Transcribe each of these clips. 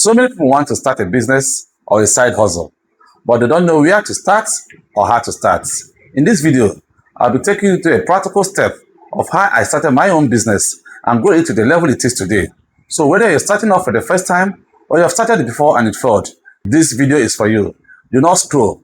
So many people want to start a business or a side hustle, but they don't know where to start or how to start. In this video, I'll be taking you through a practical step of how I started my own business and grow it to the level it is today. So whether you're starting off for the first time or you've started before and it failed, this video is for you. Do not scroll.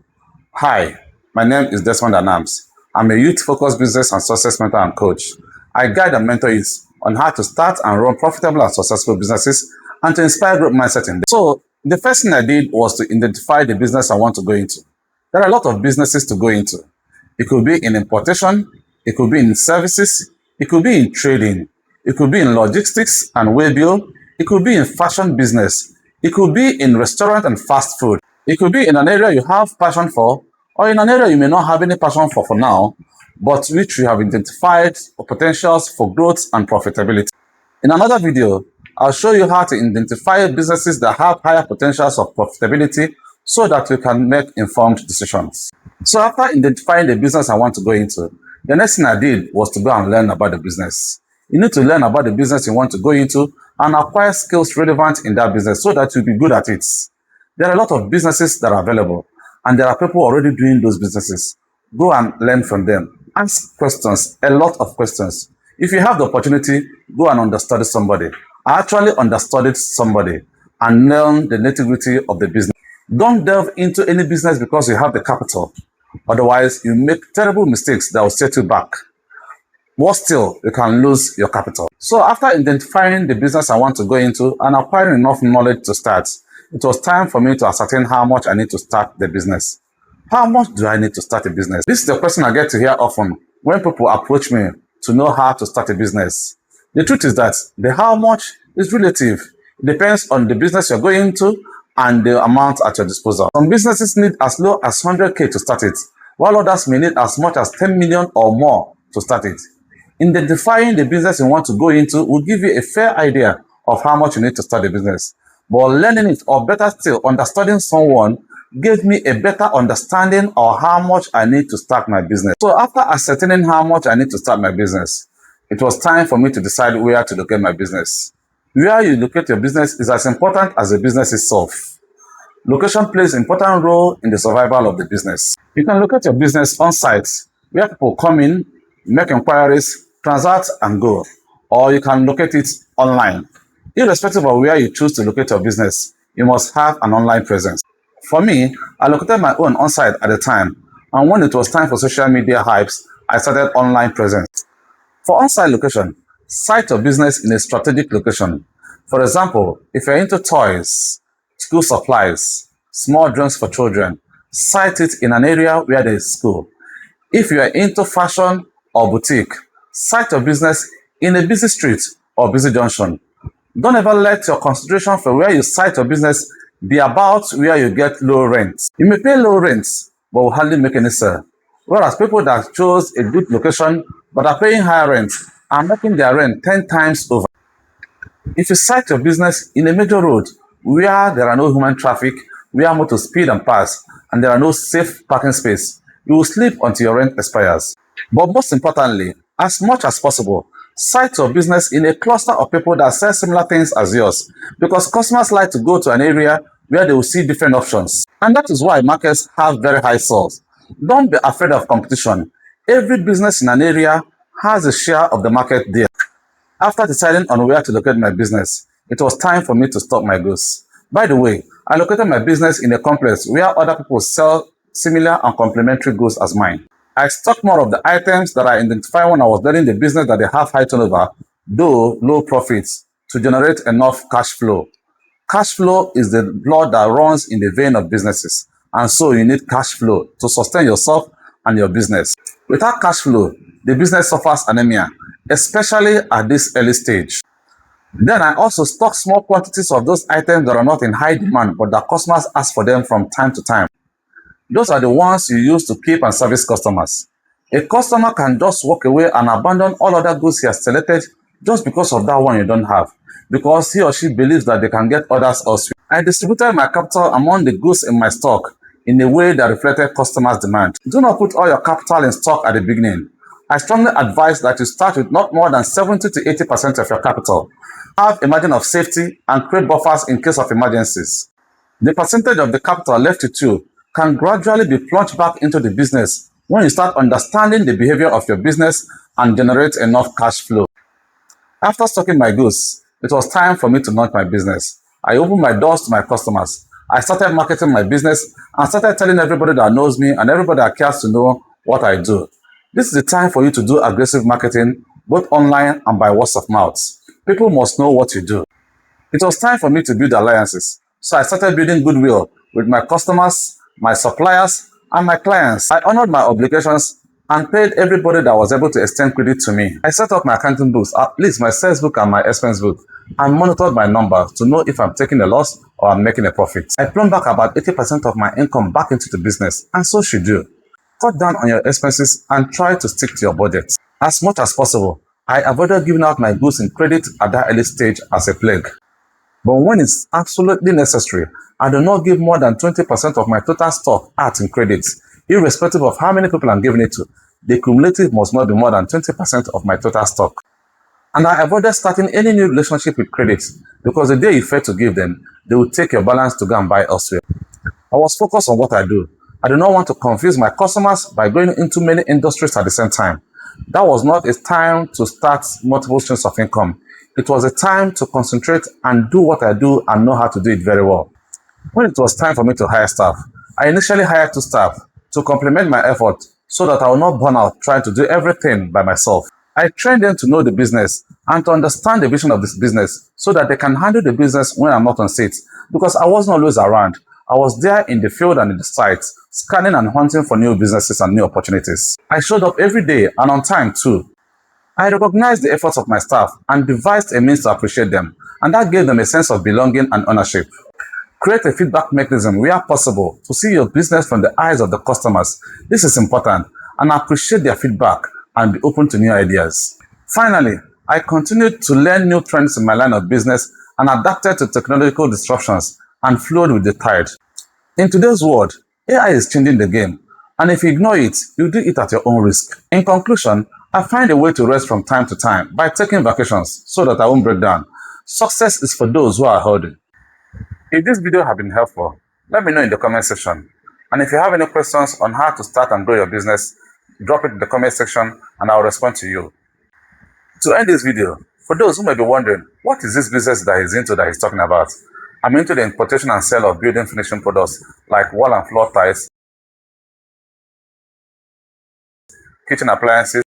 Hi, my name is Desmond Anams. I'm a youth-focused business and success mentor and coach. I guide and mentor youth on how to start and run profitable and successful businesses and to inspire growth mindset in them. So the first thing I did was to identify the business I want to go into. There are a lot of businesses to go into. It could be in importation, it could be in services, it could be in trading, it could be in logistics and waybill, it could be in fashion business, it could be in restaurant and fast food. It could be in an area you have passion for, or in an area you may not have any passion for now, but which you have identified potentials for growth and profitability. In another video, I'll show you how to identify businesses that have higher potentials of profitability so that you can make informed decisions. So after identifying the business I want to go into, the next thing I did was to go and learn about the business. You need to learn about the business you want to go into and acquire skills relevant in that business so that you'll be good at it. There are a lot of businesses that are available, and there are people already doing those businesses. Go and learn from them. Ask questions, a lot of questions. If you have the opportunity, go and understudy somebody. I actually understudied somebody and learn the nitty-gritty of the business. Don't delve into any business because you have the capital. Otherwise, you make terrible mistakes that will set you back. Worse still, you can lose your capital. So after identifying the business I want to go into and acquiring enough knowledge to start, it was time for me to ascertain how much I need to start the business. How much do I need to start a business? This is the question I get to hear often when people approach me to know how to start a business. The truth is that the how much is relative. It depends on the business you're going into and the amount at your disposal. Some businesses need as low as 100K to start it, while others may need as much as 10 million or more to start it. Identifying the business you want to go into will give you a fair idea of how much you need to start a business. But learning it, or better still, understanding someone, gave me a better understanding of how much I need to start my business. So after ascertaining how much I need to start my business, it was time for me to decide where to locate my business. Where you locate your business is as important as the business itself. Location plays an important role in the survival of the business. You can locate your business on site, where people come in, make inquiries, transact, and go. Or you can locate it online. Irrespective of where you choose to locate your business, you must have an online presence. For me, I located my own on-site at the time, and when it was time for social media hypes, I started online presence. For on-site location, site your business in a strategic location. For example, if you're into toys, school supplies, small drinks for children, site it in an area where there is school. If you are into fashion or boutique, site your business in a busy street or busy junction. Don't ever let your consideration for where you site your business be about where you get low rent. You may pay low rent, but will hardly make any sale. Whereas people that chose a good location but are paying higher rent are making their rent 10 times over. If you site your business in a major road where there are no human traffic, where motor speed and pass, and there are no safe parking space, you will sleep until your rent expires. But most importantly, as much as possible, site your business in a cluster of people that sell similar things as yours, because customers like to go to an area where they will see different options. And that is why markets have very high sales. Don't be afraid of competition. Every business in an area has a share of the market there. After deciding on where to locate my business, it was time for me to stock my goods. By the way, I located my business in a complex where other people sell similar and complementary goods as mine. I stock more of the items that I identified when I was learning the business that they have high turnover, though low profits, to generate enough cash flow. Cash flow is the blood that runs in the vein of businesses, and so you need cash flow to sustain yourself and your business. Without cash flow, the business suffers anemia, especially at this early stage. Then I also stock small quantities of those items that are not in high demand, but that customers ask for them from time to time. Those are the ones you use to keep and service customers. A customer can just walk away and abandon all other goods he has selected just because of that one you don't have, because he or she believes that they can get others elsewhere. I distributed my capital among the goods in my stock in a way that reflected customers' demand. Do not put all your capital in stock at the beginning. I strongly advise that you start with not more than 70 to 80% of your capital. Have a margin of safety and create buffers in case of emergencies. The percentage of the capital left with you can gradually be plunged back into the business when you start understanding the behavior of your business and generate enough cash flow. After stocking my goods, it was time for me to launch my business. I opened my doors to my customers. I started marketing my business and started telling everybody that knows me and everybody that cares to know what I do. This is the time for you to do aggressive marketing, both online and by word of mouth. People must know what you do. It was time for me to build alliances. So I started building goodwill with my customers, my suppliers, and my clients. I honored my obligations and paid everybody that was able to extend credit to me. I set up my accounting books, at least my sales book and my expense book, and monitored my numbers to know if I'm taking a loss or I'm making a profit. I plumb back about 80% of my income back into the business, and so should you. Cut down on your expenses and try to stick to your budget. As much as possible, I avoided giving out my goods in credit at that early stage as a plague. But when it's absolutely necessary, I do not give more than 20% of my total stock out in credit, irrespective of how many people I'm giving it to. The cumulative must not be more than 20% of my total stock. And I avoided starting any new relationship with credit because the day you fail to give them, they will take your balance to go and buy elsewhere. I was focused on what I do. I do not want to confuse my customers by going into many industries at the same time. That was not a time to start multiple streams of income. It was a time to concentrate and do what I do and know how to do it very well. When it was time for me to hire staff, I initially hired 2 staff to complement my effort so that I will not burn out trying to do everything by myself. I trained them to know the business and to understand the vision of this business so that they can handle the business when I'm not on set, because I wasn't always around. I was there in the field and in the sites, scanning and hunting for new businesses and new opportunities. I showed up every day and on time too. I recognized the efforts of my staff and devised a means to appreciate them, and that gave them a sense of belonging and ownership. Create a feedback mechanism where possible to see your business from the eyes of the customers. This is important, and appreciate their feedback and be open to new ideas. Finally, I continued to learn new trends in my line of business and adapted to technological disruptions and flowed with the tide. In today's world, AI is changing the game, and if you ignore it, you do it at your own risk. In conclusion, I find a way to rest from time to time by taking vacations so that I won't break down. Success is for those who are holding. If this video has been helpful, let me know in the comment section. And if you have any questions on how to start and grow your business, drop it in the comment section and I'll respond to you. To end this video, for those who may be wondering, what is this business that he's into that he's talking about? I'm into the importation and sale of building finishing products like wall and floor tiles, kitchen appliances,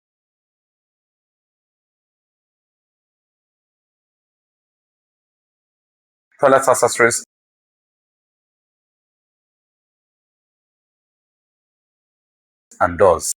toilet accessories, and doors.